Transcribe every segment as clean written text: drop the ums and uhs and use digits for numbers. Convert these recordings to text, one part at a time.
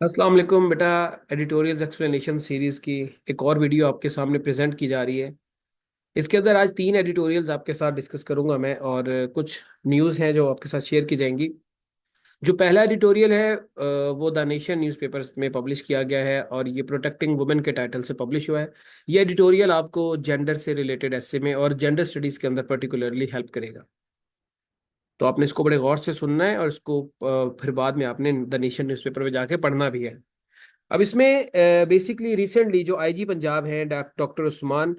अस्सलाम वालेकुम बेटा। एडिटोरियल्स एक्सप्लेनेशन सीरीज की एक और वीडियो आपके सामने प्रेजेंट की जा रही है। इसके अंदर आज तीन एडिटोरियल्स आपके साथ डिस्कस करूंगा मैं, और कुछ न्यूज़ हैं जो आपके साथ शेयर की जाएंगी। जो पहला एडिटोरियल है वो द नेशन न्यूज़पेपर में पब्लिश किया गया है, और ये प्रोटेक्टिंग वुमेन के टाइटल से पब्लिश हुआ है। ये एडिटोरियल आपको जेंडर से रिलेटेड ऐसे में और जेंडर स्टडीज़ के अंदर पर्टिकुलरली हेल्प करेगा। तो आपने इसको बड़े गौर से सुनना है, और इसको फिर बाद में आपने द नेशन न्यूज़पेपर में जाके पढ़ना भी है। अब इसमें बेसिकली रिसेंटली जो आईजी पंजाब हैं डॉक्टर उस्मान,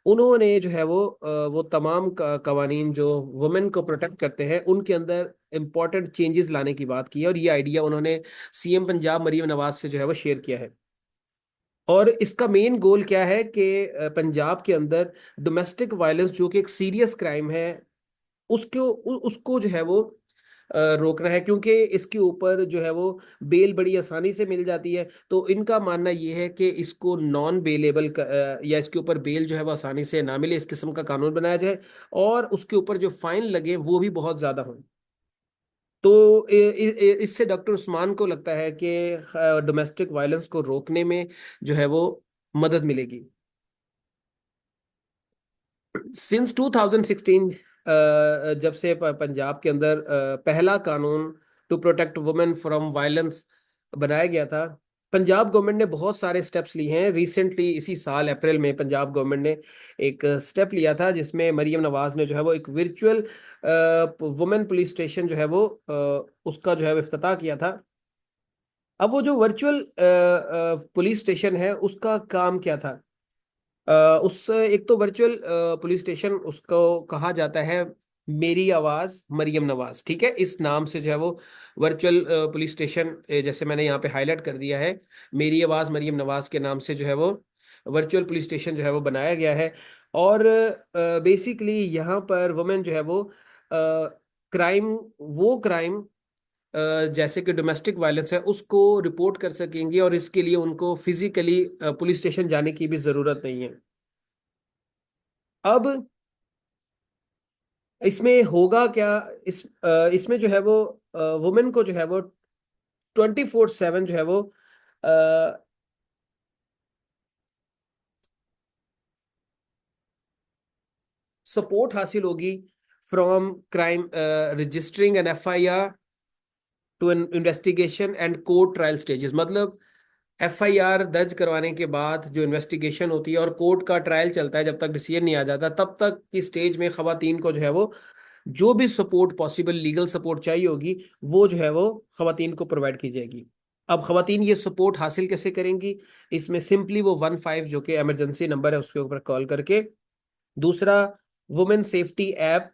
उन्होंने जो है वो तमाम कवानीन जो वुमेन को प्रोटेक्ट करते हैं उनके अंदर इंपॉर्टेंट चेंजेस लाने की बात की है, और ये आइडिया उन्होंने सीएम पंजाब मरीम नवाज से जो है वो शेयर किया है। और इसका मेन गोल क्या है कि पंजाब के अंदर डोमेस्टिक वायलेंस जो कि एक सीरियस क्राइम है, उसको जो है वो रोकना है, क्योंकि इसके ऊपर जो है वो बेल बड़ी आसानी से मिल जाती है। तो इनका मानना ये है कि इसको नॉन बेलेबल या इसके ऊपर बेल जो है वो आसानी से ना मिले, इस किस्म का कानून बनाया जाए, और उसके ऊपर जो फाइन लगे वो भी बहुत ज्यादा हो। तो इससे डॉक्टर उस्मान को लगता है कि डोमेस्टिक वायलेंस को रोकने में जो है वो मदद मिलेगी। सिंस 2016 जब से पंजाब के अंदर पहला कानून to protect women from violence बनाया गया था, पंजाब गवर्नमेंट ने बहुत सारे स्टेप्स लिए हैं। रिसेंटली इसी साल अप्रैल में पंजाब गवर्नमेंट ने एक स्टेप लिया था, जिसमें मरीम नवाज ने जो है वो एक वर्चुअल वुमेन पुलिस स्टेशन जो है वो उसका जो है वो इफ्तिताह किया था। अब वो जो वर्चुअल पुलिस स्टेशन है उसका काम क्या था? उस एक तो वर्चुअल पुलिस स्टेशन उसको कहा जाता है मेरी आवाज मरियम नवाज, ठीक है, इस नाम से जो है वो वर्चुअल पुलिस स्टेशन, जैसे मैंने यहाँ पे हाईलाइट कर दिया है, मेरी आवाज मरियम नवाज के नाम से जो है वो वर्चुअल पुलिस स्टेशन जो है वो बनाया गया है। और बेसिकली यहाँ पर वुमेन जो है वो क्राइम, वो क्राइम जैसे कि डोमेस्टिक वायलेंस है उसको रिपोर्ट कर सकेंगी, और इसके लिए उनको फिजिकली पुलिस स्टेशन जाने की भी जरूरत नहीं है। अब इसमें होगा क्या? इसमें जो है वो वुमेन को जो है वो 24/7 जो है वो सपोर्ट हासिल होगी from crime registering an FIR to an investigation and court trial stages. मतलब एफआईआर दर्ज करवाने के बाद जो इन्वेस्टिगेशन होती है और कोर्ट का ट्रायल चलता है, जब तक डिसीजन नहीं आ जाता तब तक की स्टेज में खवातीन को जो है वो जो भी सपोर्ट पॉसिबल लीगल सपोर्ट चाहिए होगी वो जो है वो खवातीन को प्रोवाइड की जाएगी। अब खवातीन ये सपोर्ट हासिल कैसे करेंगी? इसमें सिंपली वो 15 जो कि इमरजेंसी नंबर है उसके ऊपर कॉल करके, दूसरा वुमेन सेफ्टी ऐप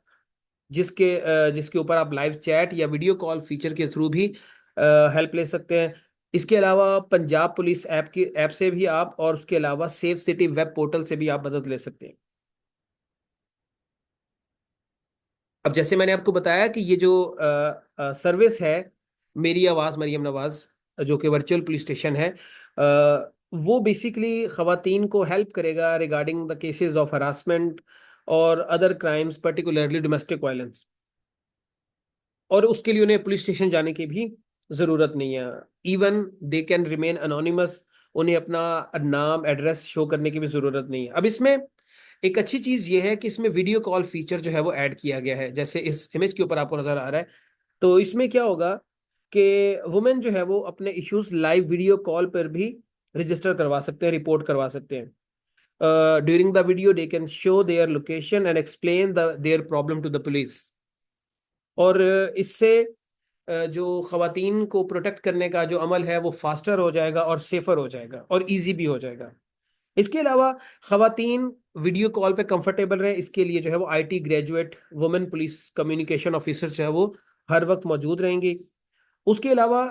जिसके ऊपर आप लाइव चैट या वीडियो कॉल फीचर के थ्रू भी हेल्प ले सकते हैं। इसके अलावा पंजाब पुलिस ऐप से भी आप, और उसके अलावा सेफ सिटी वेब पोर्टल से भी आप मदद ले सकते हैं। अब जैसे मैंने आपको बताया कि ये जो सर्विस है मेरी आवाज़ मरियम नवाज, जो कि वर्चुअल पुलिस स्टेशन है, वो बेसिकली खवातीन को हेल्प करेगा regarding the cases of harassment और other crimes, particularly domestic violence. और उसके लिए उन्हें पुलिस स्टेशन जाने की भी जरूरत नहीं है। Even they can remain anonymous, उन्हें अपना नाम एड्रेस शो करने की भी जरूरत नहीं है। अब इसमें एक अच्छी चीज ये है कि इसमें वीडियो कॉल फीचर जो है वो ऐड किया गया है, जैसे इस इमेज के ऊपर आपको नजर आ रहा है। तो इसमें क्या होगा कि वुमेन जो है वो अपने इश्यूज लाइव वीडियो कॉल पर भी रजिस्टर करवा सकते हैं, रिपोर्ट करवा सकते हैं। During the video they can show their location and explain their problem to the police. और इससे जो खवातीन को प्रोटेक्ट करने का जो अमल है वो फास्टर हो जाएगा और सेफर हो जाएगा और इजी भी हो जाएगा। इसके अलावा खवातीन वीडियो कॉल पे कंफर्टेबल रहे, इसके लिए जो है वो IT graduate women police communication officer जो है वो हर वक्त मौजूद रहेंगी। उसके अलावा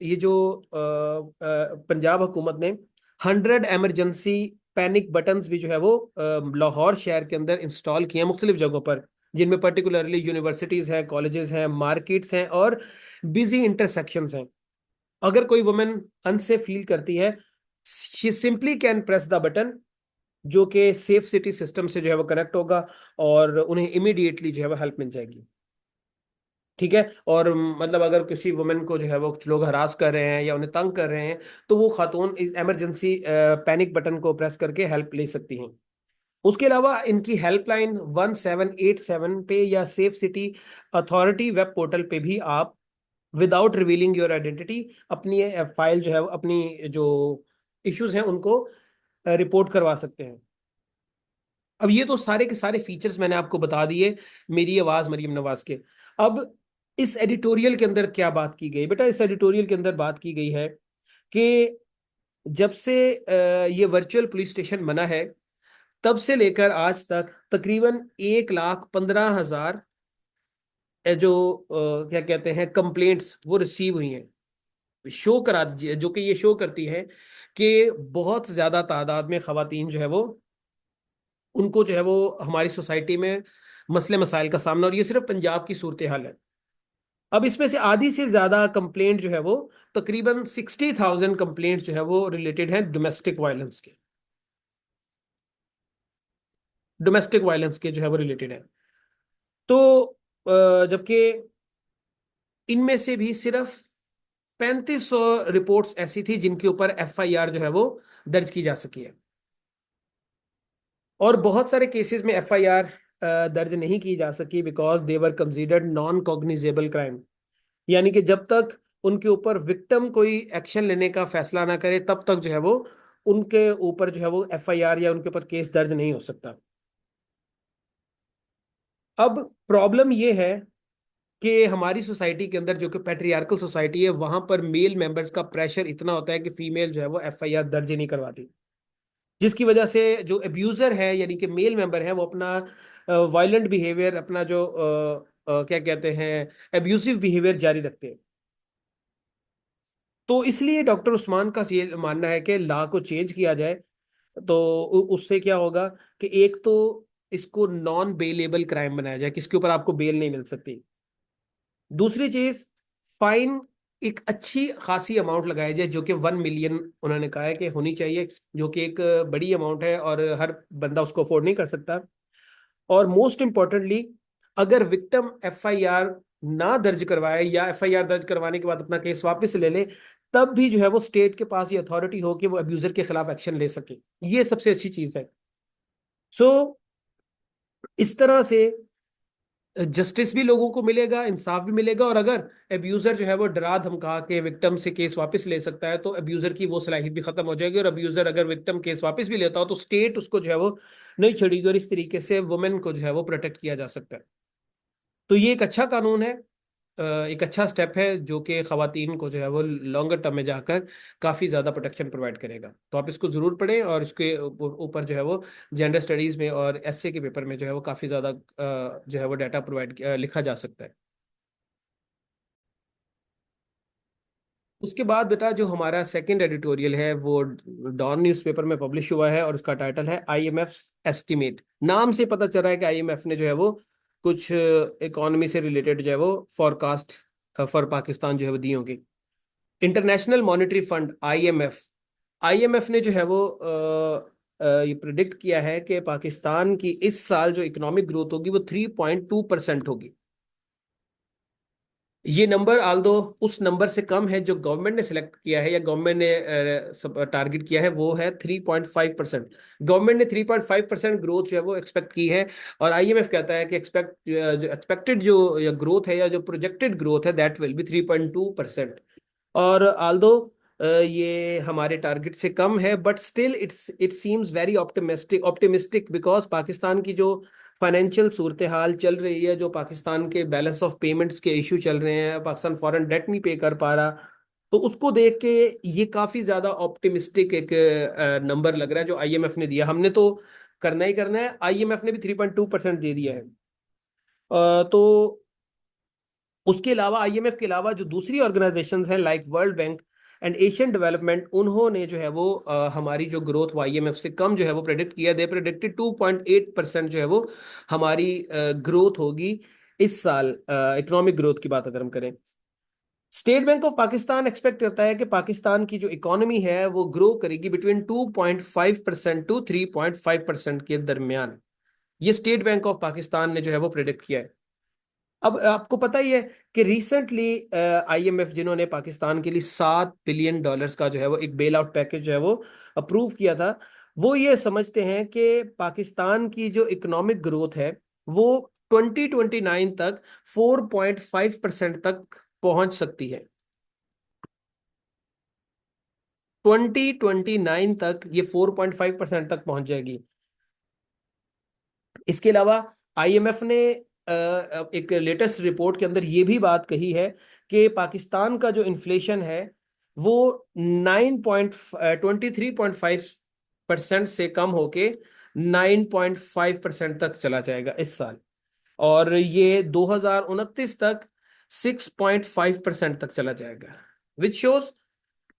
ये जो पंजाब हुकूमत ने 100 पैनिक बटन्स भी जो है वो लाहौर शहर के अंदर इंस्टॉल किए हैं मुख्तलिफ जगहों पर, जिनमें पर्टिकुलरली यूनिवर्सिटीज हैं, कॉलेजेस हैं, मार्केट्स हैं और बिजी इंटरसेक्शंस हैं। अगर कोई वुमेन अनसेफ फील करती है, she simply can press the button, जो कि सेफ सिटी सिस्टम से जो है वो कनेक्ट होगा, और उन्हें इमीडिएटली जो है वो हेल्प मिल जाएगी। ठीक है। और मतलब अगर किसी वुमेन को जो है वो कुछ लोग हरास कर रहे हैं या उन्हें तंग कर रहे हैं, तो वो खातून इस इमरजेंसी पैनिक बटन को प्रेस करके हेल्प ले सकती हैं। उसके अलावा इनकी हेल्पलाइन 1787 पे या safe city authority web portal पे भी आप विदाउट रिवीलिंग योर आइडेंटिटी अपनी फाइल जो है, अपनी जो इश्यूज हैं उनको रिपोर्ट करवा सकते हैं। अब ये तो सारे के सारे फीचर्स मैंने आपको बता दिए मेरी आवाज मरियम नवाज के। अब इस एडिटोरियल के अंदर क्या बात की गई बेटा, इस एडिटोरियल के अंदर बात की गई है कि जब से ये वर्चुअल पुलिस स्टेशन बना है, तब से लेकर आज तक तकरीबन 1,15,000 जो क्या कहते हैं कंप्लेंट्स वो रिसीव हुई हैं। शो करा दीजिए, जो कि ये शो करती है कि बहुत ज्यादा तादाद में खवातीन जो है वो, उनको जो है वो हमारी सोसाइटी में मसले मसाइल का सामना, और ये सिर्फ पंजाब की सूरत हाल है। अब इसमें से आधी से ज्यादा कंप्लेंट जो है वो, तकरीबन 60,000 कंप्लेंट जो है वो रिलेटेड है डोमेस्टिक वायलेंस के, डोमेस्टिक वायलेंस के जो है वो रिलेटेड है। तो जबकि इनमें से भी सिर्फ 3,500 रिपोर्ट्स ऐसी थी जिनके ऊपर एफआईआर जो है वो दर्ज की जा सकी है। और बहुत सारे केसेस में एफआईआर दर्ज नहीं की जा सकी because they were considered non cognizable crime. यानी कि जब तक उनके ऊपर विक्टिम कोई एक्शन लेने का फैसला ना करे, तब तक जो है वो उनके ऊपर जो है वो एफआईआर या उनके ऊपर केस दर्ज नहीं हो सकता। अब प्रॉब्लम ये है कि हमारी सोसाइटी के अंदर, जो कि पैट्रियार्कल सोसाइटी है, वहां पर मेल मेंबर्स का प्रेशर इतना होता है कि फीमेल जो है वो एफआईआर दर्ज ही नहीं करवाती, जिसकी वजह से जो एब्यूजर है यानी कि मेल मेंबर है वो अपना वायलेंट बिहेवियर, अपना जो क्या कहते हैं एब्यूसिव बिहेवियर जारी रखते हैं। तो इसलिए डॉक्टर उस्मान का ये मानना है कि लॉ को चेंज किया जाए। तो उससे क्या होगा कि एक तो इसको नॉन बेलेबल क्राइम बनाया जाए, किसके ऊपर आपको बेल नहीं मिल सकती। दूसरी चीज, फाइन एक अच्छी खासी अमाउंट लगाया जाए, जो कि 1 मिलियन उन्होंने कहा है कि होनी चाहिए, जो कि एक बड़ी अमाउंट है और हर बंदा उसको अफोर्ड नहीं कर सकता। और मोस्ट इंपॉर्टेंटली, अगर विक्टिम एफआईआर ना दर्ज करवाए या एफआईआर दर्ज करवाने के बाद अपना केस वापस ले ले, तब भी जो है वो स्टेट के पास ये अथॉरिटी हो कि वो अब्यूजर के खिलाफ एक्शन ले सके। ये सबसे अच्छी चीज है। सो इस तरह से जस्टिस भी लोगों को मिलेगा, इंसाफ भी मिलेगा। और अगर अब्यूजर जो है वो डरा धमका के विक्टिम से केस वापस ले सकता है, तो अब्यूजर की वो सलाहियत भी खत्म हो जाएगी। और अब्यूजर अगर विक्टिम केस वापस भी लेता हो, तो स्टेट उसको जो है वो नहीं छेड़ेगी, और इस तरीके से वुमेन को जो है वो प्रोटेक्ट किया जा सकता है। तो ये एक अच्छा कानून है, एक अच्छा स्टेप है, जो कि खवातीन को जो है वो लॉन्गर टर्म में जाकर काफ़ी ज़्यादा प्रोटेक्शन प्रोवाइड करेगा। तो आप इसको ज़रूर पढ़ें, और इसके ऊपर जो है वो जेंडर स्टडीज़ में और एसए के पेपर में जो है वो काफ़ी ज़्यादा जो है वो डाटा प्रोवाइड लिखा जा सकता है। उसके बाद बेटा जो हमारा सेकंड एडिटोरियल है वो डॉन न्यूज़पेपर में पब्लिश हुआ है, और उसका टाइटल है आईएमएफ एस्टिमेट। नाम से पता चल रहा है कि आईएमएफ ने जो है वो कुछ इकोनॉमी से रिलेटेड जो है वो फॉरकास्ट फॉर पाकिस्तान जो है वो दी होंगी। International monetary fund IMF, IMF ने जो है वो ये प्रिडिक्ट किया है कि पाकिस्तान की इस साल जो इकोनॉमिक ग्रोथ होगी वो 3.2% होगी। ये नंबर आल्दो उस नंबर से कम है जो गवर्नमेंट ने सिलेक्ट किया है या गवर्नमेंट ने टारगेट किया है, वो है 3.5%। गवर्नमेंट ने 3.5% ग्रोथ जो है वो एक्सपेक्ट की है, और आईएमएफ कहता है कि एक्सपेक्टेड जो ग्रोथ है या जो प्रोजेक्टेड ग्रोथ है दैट विल बी 3.2%। और आल्दो ये हमारे टारगेट से कम है, but still it seems very optimistic optimistic because Pakistan की जो फाइनेंशियल सूरत हाल चल रही है, जो पाकिस्तान के बैलेंस ऑफ पेमेंट्स के इशू चल रहे हैं, पाकिस्तान फॉरेन डेट नहीं पे कर पा रहा, तो उसको देख के ये काफी ज्यादा ऑप्टिमिस्टिक एक नंबर लग रहा है जो आईएमएफ ने दिया। हमने तो करना ही करना है, आईएमएफ ने भी 3.2% दे दिया है। तो उसके अलावा आईएमएफ के अलावा जो दूसरी ऑर्गेनाइजेशंस हैं like world bank and Asian development, उन्होंने जो है वो हमारी जो ग्रोथ वो आईएमएफ से कम जो है वो प्रेडिक्ट किया। दे प्रेडिक्टेड 2.8% जो है वो हमारी ग्रोथ होगी इस साल, इकोनॉमिक ग्रोथ की बात अगर हम करें। State bank of Pakistan expect करता है कि पाकिस्तान की जो इकोनॉमी है वो ग्रो करेगी बिटवीन 2.5% टू 3.5% के दरमियान। ये स्टेट बैंक ऑफ पाकिस्तान ने जो है वो प्रेडिक्ट किया है। अब आपको पता ही है कि रिसेंटली आईएमएफ जिन्होंने पाकिस्तान के लिए $7 बिलियन का जो है वो एक बेल आउट पैकेज जो है वो अप्रूव किया था, वो ये समझते हैं कि पाकिस्तान की जो इकोनॉमिक ग्रोथ है वो 2029 तक 4.5% तक पहुंच सकती है। 2029 तक ये 4.5% तक पहुंच जाएगी। इसके अलावा आईएमएफ ने एक लेटेस्ट रिपोर्ट के अंदर ये भी बात कही है कि पाकिस्तान का जो इन्फ्लेशन है वो 23.5% से कम होके 9.5% तक चला जाएगा इस साल। और ये 2029 तक 6.5% तक चला जाएगा, विच शोज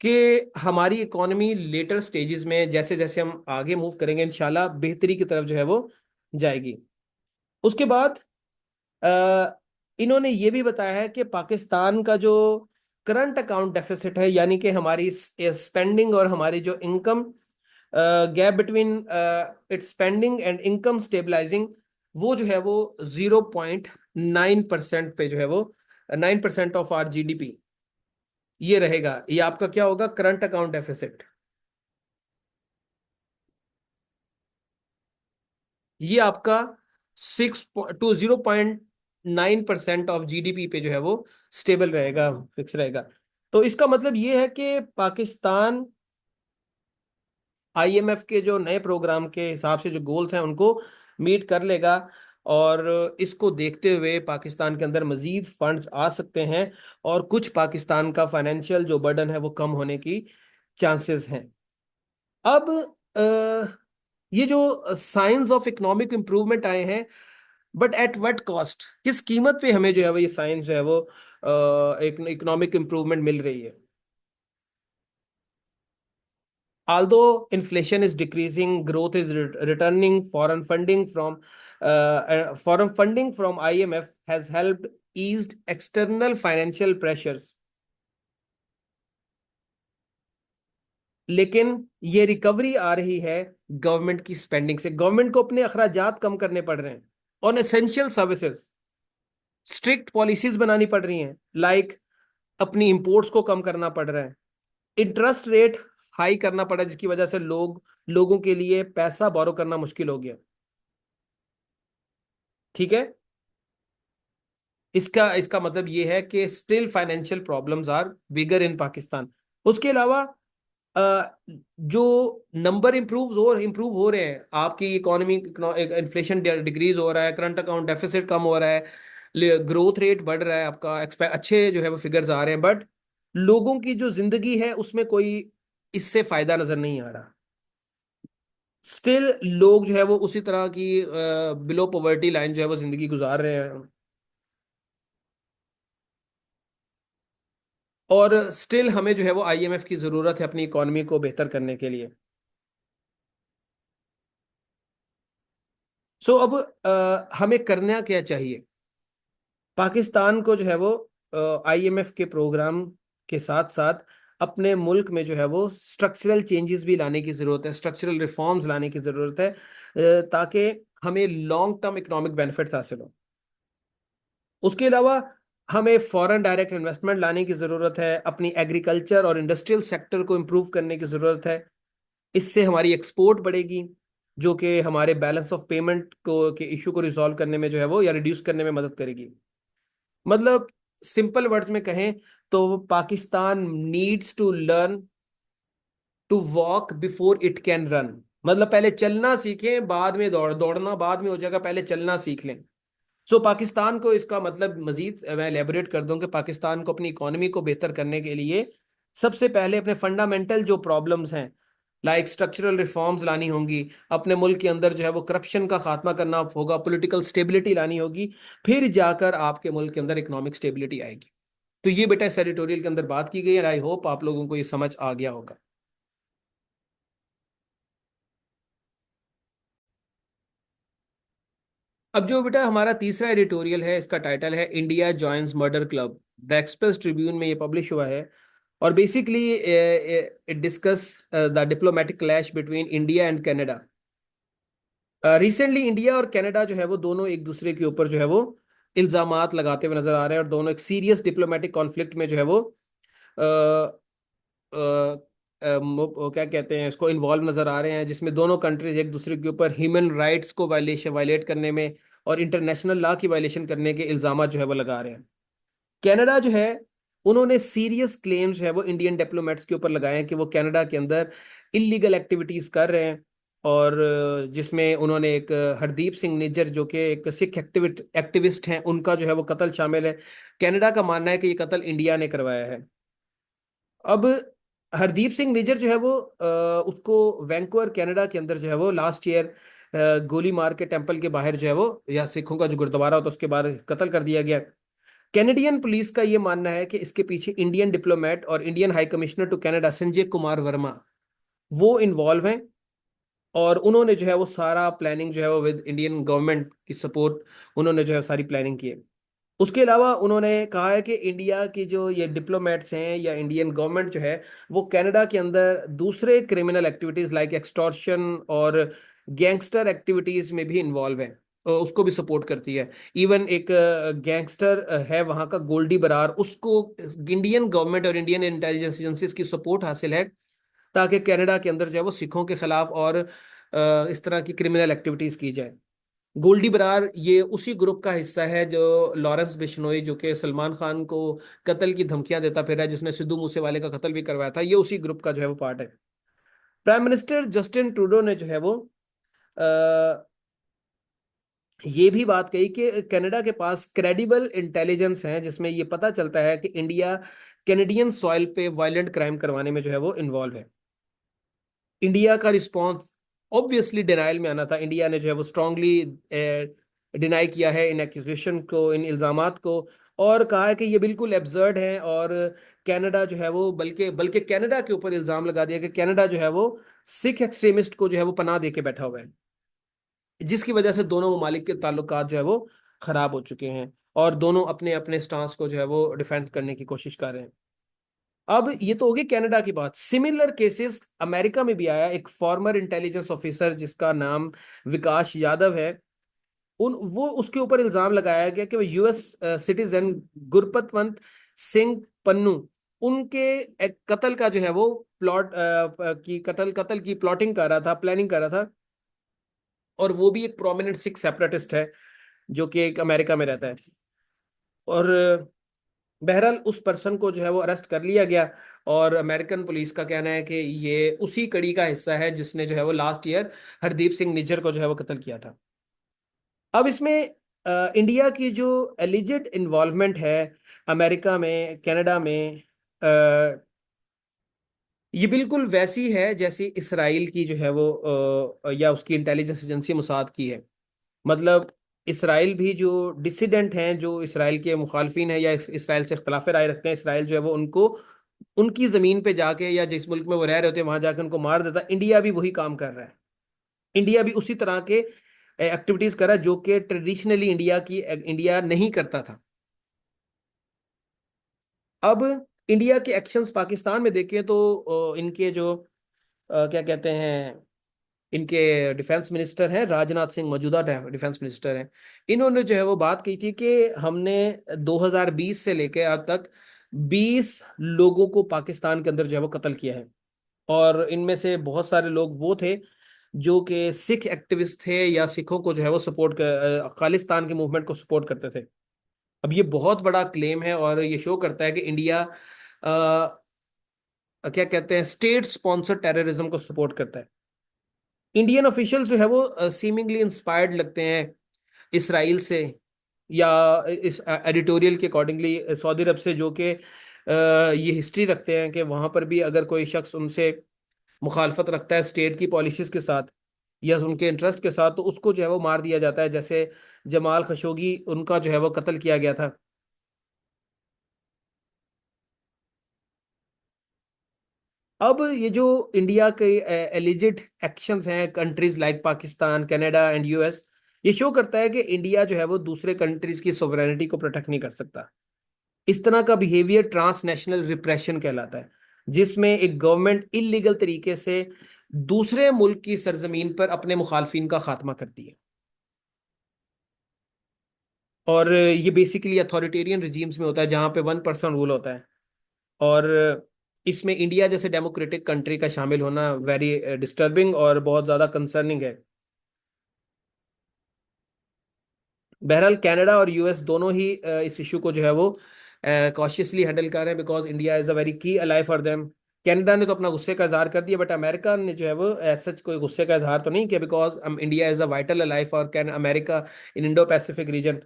कि हमारी इकोनॉमी लेटर स्टेजेस में जैसे जैसे हम आगे मूव करेंगे इंशाल्लाह बेहतरी की तरफ जो है वो जाएगी। उसके बाद अ, इन्होंने ये भी बताया है कि पाकिस्तान का जो करंट अकाउंट डेफिसिट है, यानी कि हमारी स्पेंडिंग और हमारी जो income gap between its spending and income stabilising, वो जो है वो 0.9% पे जो है वो 9% ऑफ आर जीडीपी ये रहेगा। ये आपका क्या होगा, करंट अकाउंट डेफिसिट। ये आपका 0.9% ऑफ जीडीपी पे जो है वो स्टेबल रहेगा, फिक्स रहेगा। तो इसका मतलब ये है कि पाकिस्तान आईएमएफ के जो नए प्रोग्राम के हिसाब से जो गोल्स हैं उनको मीट कर लेगा। और इसको देखते हुए पाकिस्तान के अंदर मजीद फंड्स आ सकते हैं और कुछ पाकिस्तान का फाइनेंशियल जो बर्डन है वो कम होने की चांसेस हैं। अब ये जो साइंस ऑफ इकोनॉमिक इंप्रूवमेंट आए हैं, बट एट व्हाट कॉस्ट, किस कीमत पे हमें जो है वो ये साइंस जो है वो एक इकोनॉमिक इंप्रूवमेंट मिल रही है। Although inflation is decreasing, growth is returning. Foreign funding from IMF has helped eased external financial pressures. लेकिन ये रिकवरी आ रही है गवर्नमेंट की स्पेंडिंग से। गवर्नमेंट को अपने अखराजात कम करने पड़ रहे हैं on essential services. Strict policies बनानी पड़ रही हैं, लाइक अपनी इंपोर्ट्स को कम करना पड़ रहा है, इंटरेस्ट रेट हाई करना पड़ा जिसकी वजह से लोगों के लिए पैसा बोरो करना मुश्किल हो गया। ठीक है। इसका इसका मतलब ये है कि still financial problems are bigger in Pakistan. उसके अलावा जो नंबर इंप्रूव हो रहे हैं, आपकी इकोनॉमी इन्फ्लेशन डिक्रीज हो रहा है, करंट अकाउंट डेफिसिट कम हो रहा है, ग्रोथ रेट बढ़ रहा है, आपका एक्सपेक्ट अच्छे जो है वो फिगर्स आ रहे हैं, बट लोगों की जो जिंदगी है उसमें कोई इससे फायदा नजर नहीं आ रहा। स्टिल लोग जो है वो उसी तरह की बिलो पॉवर्टी लाइन जो है वो जिंदगी गुजार रहे हैं। और स्टिल हमें जो है वो आईएमएफ की जरूरत है अपनी इकोनॉमी को बेहतर करने के लिए। सो अब हमें करना क्या चाहिए। पाकिस्तान को जो है वो आईएमएफ के प्रोग्राम के साथ साथ अपने मुल्क में जो है वो स्ट्रक्चरल चेंजेस भी लाने की जरूरत है, स्ट्रक्चरल रिफॉर्म्स लाने की जरूरत है, ताकि हमें लॉन्ग टर्म इकोनॉमिक बेनिफिट्स हासिल हो। उसके अलावा हमें फॉरेन डायरेक्ट इन्वेस्टमेंट लाने की ज़रूरत है, अपनी एग्रीकल्चर और इंडस्ट्रियल सेक्टर को इम्प्रूव करने की ज़रूरत है। इससे हमारी एक्सपोर्ट बढ़ेगी, जो कि हमारे बैलेंस ऑफ पेमेंट को के इशू को रिजॉल्व करने में जो है वो या रिड्यूस करने में मदद करेगी। मतलब सिंपल वर्ड्स में कहें तो Pakistan needs to learn to walk before it can run. मतलब पहले चलना सीखें, बाद में दौड़ना बाद में हो जाएगा, पहले चलना सीख लें। सो पाकिस्तान को इसका मतलब मजीद मैं एलेबोरेट कर दूं कि पाकिस्तान को अपनी इकोनॉमी को बेहतर करने के लिए सबसे पहले अपने फंडामेंटल जो प्रॉब्लम्स हैं, लाइक स्ट्रक्चरल रिफॉर्म्स लानी होंगी, अपने मुल्क के अंदर जो है वो करप्शन का खात्मा करना होगा, पॉलिटिकल स्टेबिलिटी लानी होगी, फिर जाकर आपके मुल्क के अंदर इकोनॉमिक स्टेबिलिटी आएगी। तो ये बेटा इस एडिटोरियल के अंदर बात की गई है। आई होप आप लोगों को ये समझ आ गया होगा। अब जो बेटा हमारा तीसरा एडिटोरियल है, इसका टाइटल है India joins murder club. The express Tribune में ये पब्लिश हुआ है। और basically it discuss the diplomatic clash between India and Canada. Recently India और कनाडा जो है वो दोनों एक दूसरे के ऊपर जो है वो इल्जामात लगाते हुए नजर आ रहे हैं और दोनों एक सीरियस डिप्लोमेटिक कॉन्फ्लिक्ट में जो है वो वो क्या कहते हैं इसको इन्वॉल्व नजर आ रहे हैं, जिसमें दोनों कंट्रीज एक दूसरे के ऊपर ह्यूमन राइट्स को वायलेट करने में और इंटरनेशनल लॉ की वायलेशन करने के इल्जाम जो है वो लगा रहे हैं। कनाडा जो है, उन्होंने सीरियस क्लेम्स जो है वो इंडियन डिप्लोमेट्स के ऊपर लगाए हैं कि वो कनाडा के अंदर इलीगल एक्टिविटीज कर रहे हैं। और जिसमें उन्होंने एक हरदीप सिंह निज्जर जो कि एक सिख एक्टिविस्ट हैं, उनका जो है वो कत्ल शामिल है। कनाडा का मानना है कि ये कत्ल इंडिया ने करवाया है। अब हरदीप सिंह निज्जर जो है वो उसको वैंकूवर कनाडा के अंदर जो है वो लास्ट ईयर गोली मार के टेंपल के बाहर जो है वो, या सिखों का जो गुरुद्वारा होता है उसके बाहर कत्ल कर दिया गया। कैनेडियन पुलिस का ये मानना है कि इसके पीछे इंडियन डिप्लोमेट और Indian high commissioner to Canada Sanjay Kumar Verma वो इन्वॉल्व हैं। और उन्होंने जो है वो सारा प्लानिंग जो है वो विद इंडियन गवर्नमेंट की सपोर्ट उन्होंने जो है सारी प्लानिंग की है। उसके अलावा उन्होंने कहा है कि इंडिया की जो ये डिप्लोमेट्स हैं या इंडियन गवर्नमेंट जो है वो कनाडा के अंदर दूसरे क्रिमिनल एक्टिविटीज लाइक एक्सटॉर्शन और गैंगस्टर एक्टिविटीज में भी इन्वॉल्व है, उसको भी सपोर्ट करती है। इवन एक गैंगस्टर है वहाँ का गोल्डी बरार, उसको इंडियन गवर्नमेंट और इंडियन इंटेलिजेंस एजेंसीज की सपोर्ट हासिल है ताकि कनाडा के अंदर जो है वो सिखों के खिलाफ और इस तरह की क्रिमिनल एक्टिविटीज की जाए। गोल्डी बरार ये उसी ग्रुप का हिस्सा है जो लॉरेंस बिश्नोई, जो कि सलमान खान को कत्ल की धमकियां देता फिर है, जिसने सिद्धू मूसेवाले का कत्ल भी करवाया था, ये उसी ग्रुप का जो है वो पार्ट है। प्राइम मिनिस्टर जस्टिन ट्रूडो ने जो है वो आ, ये भी बात कही कि कनाडा के पास क्रेडिबल इंटेलिजेंस है जिसमें ये पता चलता है कि इंडिया कैनेडियन सॉइल पे वायलेंट क्राइम करवाने में जो है वो इन्वॉल्व है। इंडिया का रिस्पॉन्स ऑब्वियसली डिनाइल में आना था। इंडिया ने जो है वो स्ट्रांगली डिनाई किया है इन एक्यूजेशन को, इन इल्जामात को, और कहा है कि ये बिल्कुल एब्सर्ड है। और कनाडा जो है वो बल्कि बल्कि कनाडा के ऊपर इल्जाम लगा दिया कि कनाडा जो है वो सिख एक्सट्रीमिस्ट को जो है वो पनाह दे के बैठा हुआ है, जिसकी वजह से दोनों ममालिक के ताल्लुकात जो है वो खराब हो चुके हैं और दोनों अपने अपने स्टांस को जो है वो डिफेंड करने की कोशिश कर रहे हैं। अब ये तो होगी कनाडा की बात। सिमिलर केसेस अमेरिका में भी आया। एक फॉर्मर इंटेलिजेंस ऑफिसर जिसका नाम विकास यादव है, उन वो उसके ऊपर इल्जाम लगाया गया कि वो यूएस सिटीजन गुरपतवंत सिंह पन्नू उनके एक कत्ल का जो है वो प्लॉट की कत्ल की प्लॉटिंग कर रहा था, प्लानिंग कर रहा था। और वो भी एक प्रोमिनेंट सिख सेपरेटिस्ट है जो कि एक अमेरिका में रहता है। और बहरहाल उस पर्सन को जो है वो अरेस्ट कर लिया गया। और अमेरिकन पुलिस का कहना है कि ये उसी कड़ी का हिस्सा है जिसने जो है वो लास्ट ईयर हरदीप सिंह निज्जर को जो है वो कत्ल किया था। अब इसमें इंडिया की जो एलिजिड इन्वॉल्वमेंट है अमेरिका में, कनाडा में, ये बिल्कुल वैसी है जैसी इसराइल की जो है वो या उसकी इंटेलिजेंस एजेंसी मोसाद की है। मतलब इसराइल भी जो डिसिडेंट हैं, जो इसराइल के मुखालफिन हैं या इसराइल से इख्तलाफ राय रखते हैं, इसराइल जो है वो उनको उनकी जमीन पे जाके या जिस मुल्क में वो रह रहे होते हैं वहां जाके उनको मार देता है। इंडिया भी वही काम कर रहा है। इंडिया भी उसी तरह के एक्टिविटीज कर रहा है जो कि ट्रेडिशनली इंडिया नहीं करता था। अब इंडिया के एक्शंस पाकिस्तान में देखें तो इनके जो क्या कहते हैं, इनके डिफेंस मिनिस्टर हैं राजनाथ सिंह, मौजूदा डिफेंस मिनिस्टर हैं। इन्होंने जो है वो बात की थी कि हमने 2020 से लेकर अब तक 20 लोगों को पाकिस्तान के अंदर जो है वो कत्ल किया है। और इनमें से बहुत सारे लोग वो थे जो कि सिख एक्टिविस्ट थे या सिखों को जो है वो सपोर्ट कर खालिस्तान के मूवमेंट को सपोर्ट करते थे। अब ये बहुत बड़ा क्लेम है और ये शो करता है कि इंडिया क्या कहते हैं स्टेट स्पॉन्सर्ड टेररिज्म को सपोर्ट करता है। इंडियन ऑफिशियल जो है वो सीमिंगली इंस्पायर्ड लगते हैं इसराइल से या इस एडिटोरियल के अकॉर्डिंगली सऊदी अरब से, जो कि ये हिस्ट्री रखते हैं कि वहां पर भी अगर कोई शख्स उनसे मुखालफत रखता है स्टेट की पॉलिसीज के साथ या उनके इंटरेस्ट के साथ, तो उसको जो है वो मार दिया जाता है। जैसे जमाल खशोगी, उनका जो है वो कत्ल किया गया था। अब ये जो इंडिया के एलिजिड एक्शंस हैं countries like Pakistan, Canada and US, ये शो करता है कि इंडिया जो है वो दूसरे कंट्रीज की सोवरेनिटी को प्रोटेक्ट नहीं कर सकता। इस तरह का बिहेवियर ट्रांसनेशनल रिप्रेशन कहलाता है, जिसमें एक गवर्नमेंट इलीगल तरीके से दूसरे मुल्क की सरजमीन पर अपने मुखालफिन का खात्मा करती है। और ये बेसिकली अथॉरिटेरियन रिजीम्स में होता है जहाँ पे 1 पर्सन रूल होता है। और इसमें इंडिया जैसे डेमोक्रेटिक कंट्री का शामिल होना वेरी डिस्टर्बिंग और बहुत ज़्यादा कंसर्निंग है। बहरहाल कनाडा और यूएस दोनों ही इस इशू को जो है वो कॉशियसली हैंडल कर रहे हैं, because India is a very की अलाई फॉर देम। कनाडा ने तो अपना गुस्से का इजहार कर दिया, बट अमेरिका ने जो है वो सच कोई गुस्से का इजहार तो नहीं किया, because India is a vital ally for can America in Indo Pacific region.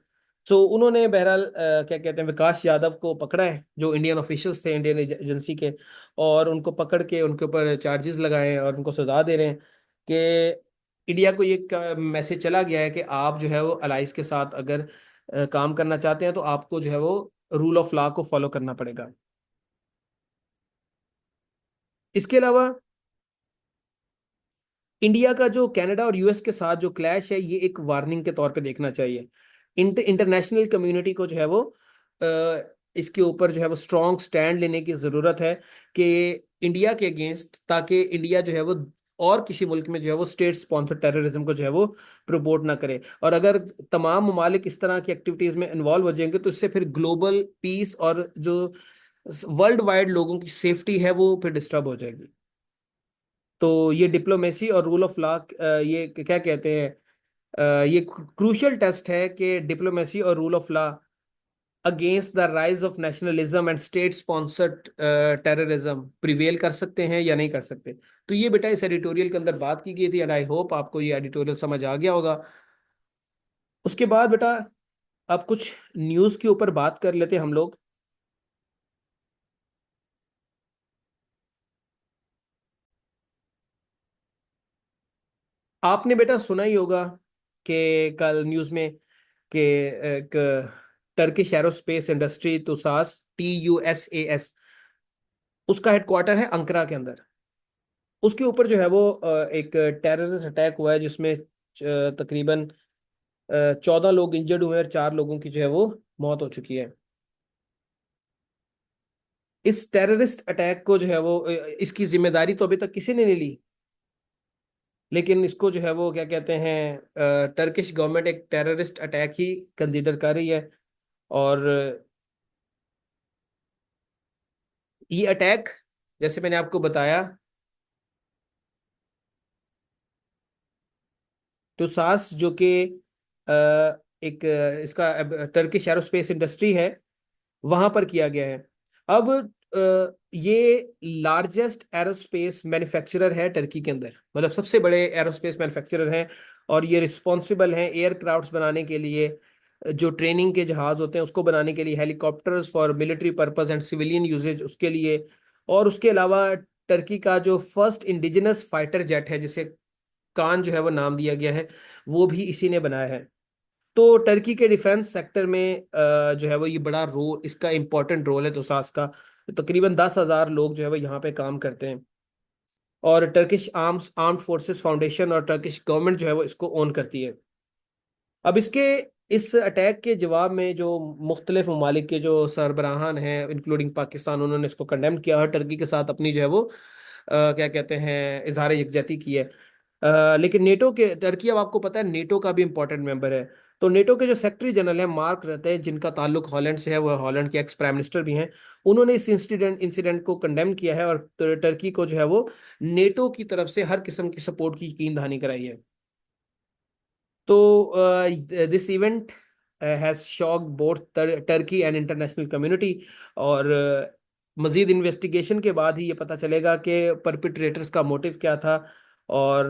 So उन्होंने बहरहाल क्या कहते हैं, विकास यादव को पकड़ा है, जो इंडियन ऑफिशियल्स थे इंडियन एजेंसी के, और उनको पकड़ के उनके ऊपर चार्जेस लगाए हैं और उनको सजा दे रहे हैं कि इंडिया को ये मैसेज चला गया है कि आप जो है वो अलाइस के साथ अगर काम करना चाहते हैं तो आपको जो है वो रूल ऑफ लॉ को फॉलो करना पड़ेगा। इसके अलावा इंडिया का जो कनाडा और यूएस के साथ जो क्लैश है, ये एक वार्निंग के तौर पे देखना चाहिए। इंटरनेशनल कम्युनिटी को जो है वो इसके ऊपर जो है वो स्ट्रॉन्ग स्टैंड लेने की ज़रूरत है कि इंडिया के अगेंस्ट, ताकि इंडिया जो है वो और किसी मुल्क में जो है वो स्टेट स्पॉन्सर टेररिज्म को जो है वो प्रपोर्ट ना करे। और अगर तमाम ममालिक इस तरह की एक्टिविटीज़ में इन्वॉल्व हो जाएंगे तो इससे फिर ग्लोबल पीस और जो वर्ल्ड वाइड लोगों की सेफ्टी है वो फिर डिस्टर्ब हो जाएगी। तो ये डिप्लोमेसी और रूल ऑफ लॉ, ये क्या कहते हैं, ये क्रूशियल टेस्ट है कि डिप्लोमेसी और rule of law against the rise of nationalism and state sponsored terrorism prevail कर सकते हैं या नहीं कर सकते। तो ये बेटा इस एडिटोरियल के अंदर बात की गई थी, एंड आई होप आपको ये एडिटोरियल समझ आ गया होगा। उसके बाद बेटा अब कुछ न्यूज़ के ऊपर बात कर लेते हम लोग। आपने बेटा सुना ही होगा कि कल न्यूज़ में कि एक टर्किश एरोस्पेस इंडस्ट्री तुसास, TUSAS, उसका हेडक्वार्टर है अंकरा के अंदर। उसके ऊपर जो है वो एक टेररिस्ट अटैक हुआ है जिसमें तकरीबन 14 लोग इंजर्ड हुए हैं और 4 लोगों की जो है वो मौत हो चुकी है। इस टेररिस्ट अटैक को जो है वो इसकी जिम्मेदारी तो अभी तक किसी ने नहीं ली, लेकिन इसको जो है वो क्या कहते हैं, टर्किश गवर्नमेंट एक टेररिस्ट अटैक ही कंसीडर कर रही है। और ये अटैक, जैसे मैंने आपको बताया, टुसास जो कि अ, एक इसका टर्किश एरोस्पेस इंडस्ट्री है, वहां पर किया गया है। अब ये लार्जेस्ट एरोस्पेस मैन्युफैक्चरर है टर्की के अंदर, मतलब सबसे बड़े एरोस्पेस मैन्युफैक्चरर हैं। और ये रिस्पॉन्सिबल हैं एयरक्राफ्ट्स बनाने के लिए, जो ट्रेनिंग के जहाज होते हैं उसको बनाने के लिए, helicopters for military purpose and civilian uses उसके लिए। और उसके अलावा टर्की का जो फर्स्ट इंडिजिनस फाइटर जेट है, जिसे कान जो है वो नाम दिया गया है, वो भी इसी ने बनाया है। तो टर्की के डिफेंस सेक्टर में जो है वो ये बड़ा रोल, इसका इंपॉर्टेंट रोल है तुसास का। तकरीबन 10,000 लोग जो है वो यहाँ पे काम करते हैं। और टर्किश आर्म्ड फोर्सेस फाउंडेशन और टर्किश गवर्नमेंट जो है वो इसको ओन करती है। अब इसके इस अटैक के जवाब में जो मुख्तलिफ ममालिक के जो सरबराहान हैं इंक्लूडिंग पाकिस्तान, उन्होंने इसको कंडेम किया है, टर्की के साथ अपनी जो है वो क्या कहते हैं, इजहार यकजहती की है। लेकिन नेटो के, टर्की अब आपको पता है नेटो का भी इंपॉर्टेंट मेंबर है। तो नेटो के जो सेक्रेटरी जनरल है मार्क रहते हैं, जिनका ताल्लुक हॉलैंड से है, वो हॉलैंड के एक्स प्राइम मिनिस्टर भी हैं, उन्होंने इस इंसिडेंट को कंडेम किया है और टर्की को जो है वो नेटो की तरफ से हर किस्म की सपोर्ट की यकीन दहानी कराई है। तो this event has shock both Turkey and international community. और मजीद इन्वेस्टिगेशन के बाद ही ये पता चलेगा कि परपिट्रेटर्स का मोटिव क्या था, और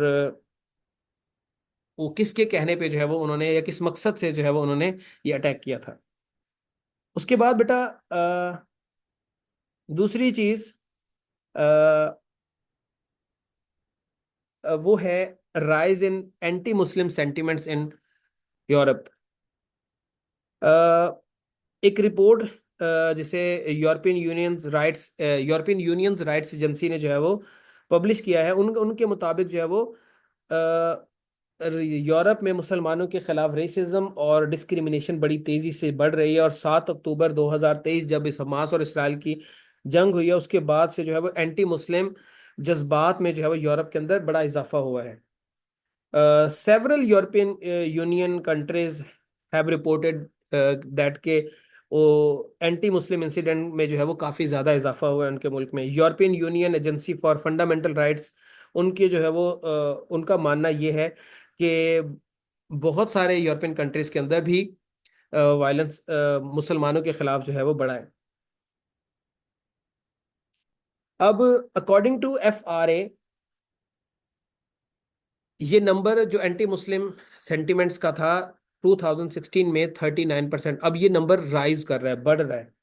वो किसके कहने पे जो है वो उन्होंने, या किस मकसद से जो है वो उन्होंने ये अटैक किया था। उसके बाद बेटा दूसरी चीज वो है rise in anti Muslim sentiments in Europe. एक रिपोर्ट जिसे यूरोपियन यूनियंस राइट्स एजेंसी ने जो है वो पब्लिश किया है, उनके मुताबिक जो है वो यूरोप में मुसलमानों के खिलाफ रेसिज्म और डिस्क्रिमिनेशन बड़ी तेजी से बढ़ रही है। और 7 अक्टूबर 2023 जब इस हमास और इसराइल की जंग हुई है, उसके बाद से जो है वो एंटी मुस्लिम जज्बात में जो है वो यूरोप के अंदर बड़ा इजाफा हुआ है। Several European Union countries have reported that के वो एंटी मुस्लिम इंसिडेंट में जो है वो काफी ज्यादा इजाफा हुआ है उनके मुल्क में। European union agency for fundamental rights, उनके जो है वो उनका मानना ये है कि बहुत सारे यूरोपियन कंट्रीज के अंदर भी वायलेंस मुसलमानों के खिलाफ जो है वो बढ़ा है। अब अकॉर्डिंग टू FRA, ये नंबर जो एंटी मुस्लिम सेंटिमेंट्स का था 2016 में 39%, अब ये नंबर राइज कर रहा है, बढ़ रहा है।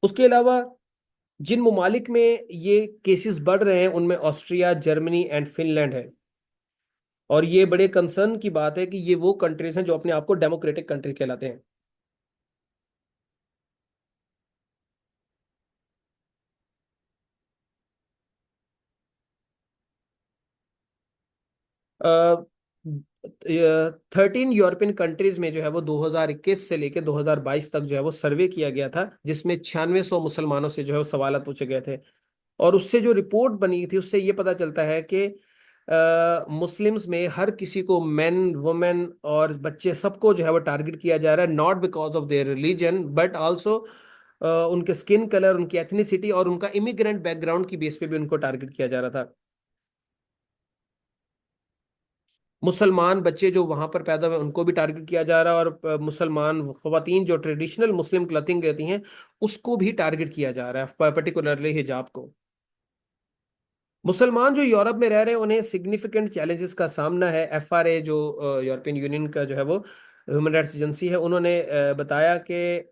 उसके अलावा जिन ममालिक में ये केसेस बढ़ रहे हैं उनमें ऑस्ट्रिया, जर्मनी एंड फिनलैंड है। और ये बड़े कंसर्न की बात है कि ये वो कंट्रीज हैं जो अपने आप को डेमोक्रेटिक कंट्री कहलाते हैं।13 यूरोपियन कंट्रीज में जो है वो 2021 से लेकर 2022 तक जो है वो सर्वे किया गया था, जिसमें 9600 मुसलमानों से जो है वो सवाल पूछे गए थे। और उससे जो रिपोर्ट बनी थी उससे ये पता चलता है कि मुस्लिम्स में हर किसी को, मेन, वुमेन और बच्चे, सबको जो है वो टारगेट किया जा रहा है, not because of their religion but also उनके स्किन कलर, उनकी एथनिसिटी और उनका इमिग्रेंट बैकग्राउंड की बेस पे भी उनको टारगेट किया जा रहा था। मुसलमान बच्चे जो वहां पर पैदा हुए उनको भी टारगेट किया जा रहा है, और मुसलमान खवातीन जो ट्रेडिशनल मुस्लिम क्लथिंग रहती हैं उसको भी टारगेट किया जा रहा है, पर्टिकुलरली हिजाब को। मुसलमान जो यूरोप में रह रहे हैं उन्हें सिग्निफिकेंट चैलेंजेस का सामना है। FRA जो यूरोपियन यूनियन का जो है वो ह्यूमन राइट्स एजेंसी है, उन्होंने बताया कि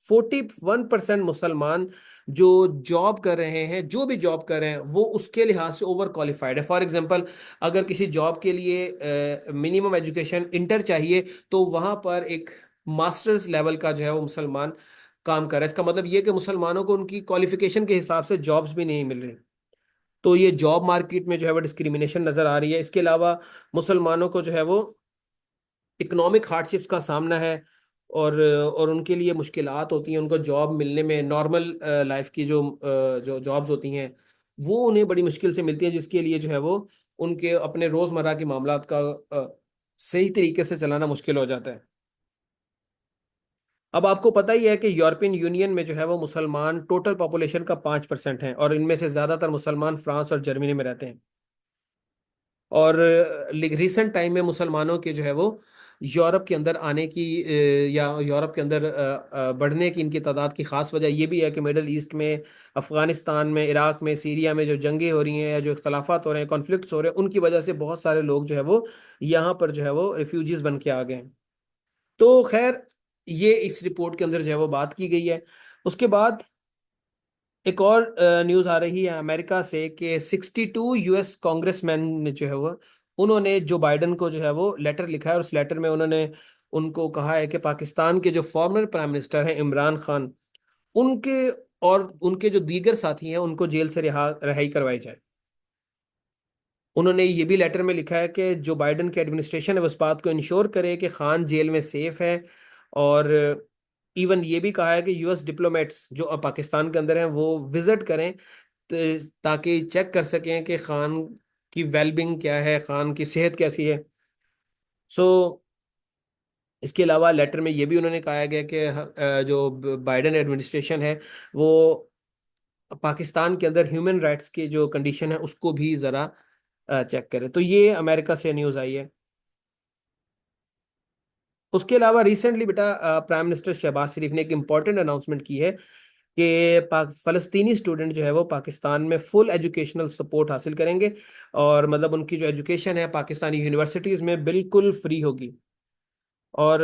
41% मुसलमान जो जॉब कर रहे हैं, जो भी जॉब कर रहे हैं, वो उसके लिहाज से ओवर क्वालिफाइड है। फॉर एग्जांपल, अगर किसी जॉब के लिए मिनिमम एजुकेशन इंटर चाहिए, तो वहां पर एक मास्टर्स लेवल का जो है वो मुसलमान काम कर रहा है। इसका मतलब ये कि मुसलमानों को उनकी क्वालिफिकेशन के हिसाब से जॉब्स भी नहीं मिल रही। तो ये जॉब मार्केट में जो है वो डिस्क्रिमिनेशन नजर आ रही है। इसके अलावा मुसलमानों को जो है वो इकोनॉमिक हार्डशिप्स का सामना है, और उनके लिए मुश्किलात होती हैं उनको जॉब मिलने में। नॉर्मल लाइफ की जो जॉब्स होती हैं वो उन्हें बड़ी मुश्किल से मिलती हैं, जिसके लिए जो है वो उनके अपने रोज़मर्रा के मामलात का सही तरीके से चलाना मुश्किल हो जाता है। अब आपको पता ही है कि यूरोपियन यूनियन में जो है वो मुसलमान टोटल पॉपुलेशन का 5% हैं, और इनमें से ज़्यादातर मुसलमान फ्रांस और जर्मनी में रहते हैं। और रिसेंट टाइम में मुसलमानों के जो है वो यूरोप के अंदर आने की या यूरोप के अंदर बढ़ने की इनकी तादाद की खास वजह ये भी है कि मिडल ईस्ट में, अफगानिस्तान में, इराक में, सीरिया में जो जंगें हो रही हैं या जो इख्तलाफात हो रहे हैं, कॉन्फ्लिक्ट्स हो रहे हैं, उनकी वजह से बहुत सारे लोग जो है वो यहाँ पर जो है वो रिफ्यूजीज बन के आ गए हैं। तो खैर, ये इस रिपोर्ट के अंदर जो है वो बात की गई है। उसके बाद एक और न्यूज आ रही है अमेरिका से कि 62 US कांग्रेसमैन ने जो है वो, उन्होंने जो बाइडन को जो है वो लेटर लिखा है, और उस लेटर में उन्होंने उनको कहा है कि पाकिस्तान के जो फॉर्मर प्राइम मिनिस्टर हैं इमरान खान, उनके और उनके जो दीगर साथी हैं उनको जेल से रिहाई करवाई जाए। उन्होंने ये भी लेटर में लिखा है कि जो बाइडन की एडमिनिस्ट्रेशन है वो इस बात को इंश्योर करे कि खान जेल में सेफ है। और इवन ये भी कहा है कि US डिप्लोमेट्स जो अब पाकिस्तान के अंदर हैं वो विजिट करें, ताकि चेक कर सकें कि खान की वेलबिंग क्या है, खान की सेहत कैसी है। सो इसके अलावा लेटर में ये भी उन्होंने कहा गया कि जो बाइडन एडमिनिस्ट्रेशन है वो पाकिस्तान के अंदर ह्यूमन राइट्स की जो कंडीशन है उसको भी ज़रा चेक करे। तो ये अमेरिका से न्यूज़ आई है। उसके अलावा रिसेंटली बेटा प्राइम मिनिस्टर शहबाज शरीफ ने एक इम्पॉर्टेंट अनाउंसमेंट की है कि फ़लस्तीनी स्टूडेंट जो है वो पाकिस्तान में फुल एजुकेशनल सपोर्ट हासिल करेंगे, और मतलब उनकी जो एजुकेशन है पाकिस्तानी यूनिवर्सिटीज़ में बिल्कुल फ्री होगी। और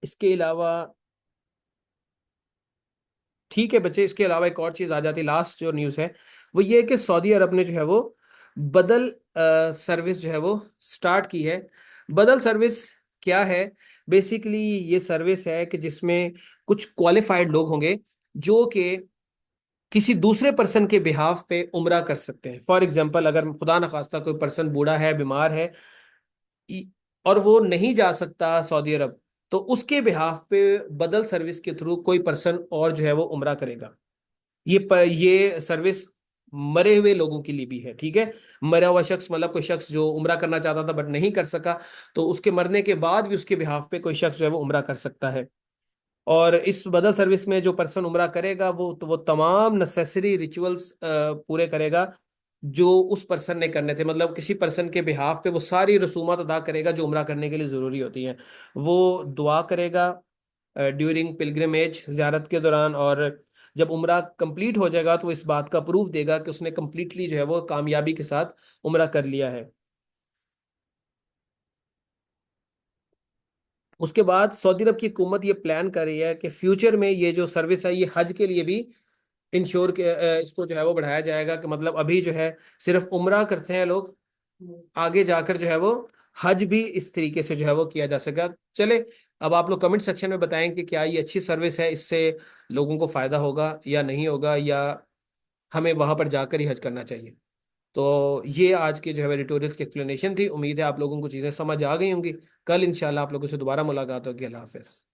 इसके अलावा, ठीक है बच्चे, इसके अलावा एक और चीज़ आ जाती है, लास्ट जो न्यूज़ है वो ये है कि सऊदी अरब ने जो है वो बदल सर्विस जो है वो स्टार्ट की है। बदल सर्विस क्या है? बेसिकली ये सर्विस है कि जिसमें कुछ क्वालिफाइड लोग होंगे जो कि किसी दूसरे पर्सन के बिहाफ पे उम्रा कर सकते हैं। फॉर एग्जांपल, अगर खुदा न खास्ता कोई पर्सन बूढ़ा है, बीमार है, इ- और वो नहीं जा सकता सऊदी अरब, तो उसके बिहाफ पे बदल सर्विस के थ्रू कोई पर्सन और जो है वो उम्रा करेगा। ये सर्विस मरे हुए लोगों के लिए भी है, ठीक है। मरा हुआ शख्स मतलब कोई शख्स जो उम्रा करना चाहता था बट नहीं कर सका, तो उसके मरने के बाद भी उसके बिहाफ पे कोई शख्स जो है वो उम्रा कर सकता है। और इस बदल सर्विस में जो पर्सन उम्रा करेगा वो तमाम नेसेसरी रिचुअल्स पूरे करेगा जो उस पर्सन ने करने थे। मतलब किसी पर्सन के बिहाफ पे वो सारी रसूमात अदा करेगा जो उम्रा करने के लिए ज़रूरी होती हैं। वो दुआ करेगा ड्यूरिंग पिलग्रिमेज, ज़ियारत के दौरान, और जब उम्रा कंप्लीट हो जाएगा तो वो इस बात का प्रूफ देगा कि उसने कंप्लीटली जो है वो कामयाबी के साथ उम्रा कर लिया है। उसके बाद सऊदी अरब की हुकूमत ये प्लान कर रही है कि फ्यूचर में ये जो सर्विस है ये हज के लिए भी इंश्योर के इसको जो है वो बढ़ाया जाएगा। कि मतलब अभी जो है सिर्फ उम्रा करते हैं लोग, आगे जाकर जो है वो हज भी इस तरीके से जो है वो किया जा सकेगा। चले, अब आप लोग कमेंट सेक्शन में बताएं कि क्या ये अच्छी सर्विस है, इससे लोगों को फायदा होगा या नहीं होगा, या हमें वहां पर जाकर ही हज करना चाहिए। तो ये आज के जो है एडिटोरियल्स की एक्सप्लेनेशन थी। उम्मीद है आप लोगों को चीज़ें समझ आ गई होंगी। कल इंशाल्लाह आप लोगों से दोबारा मुलाकात होगी। अल्लाह हाफिज़।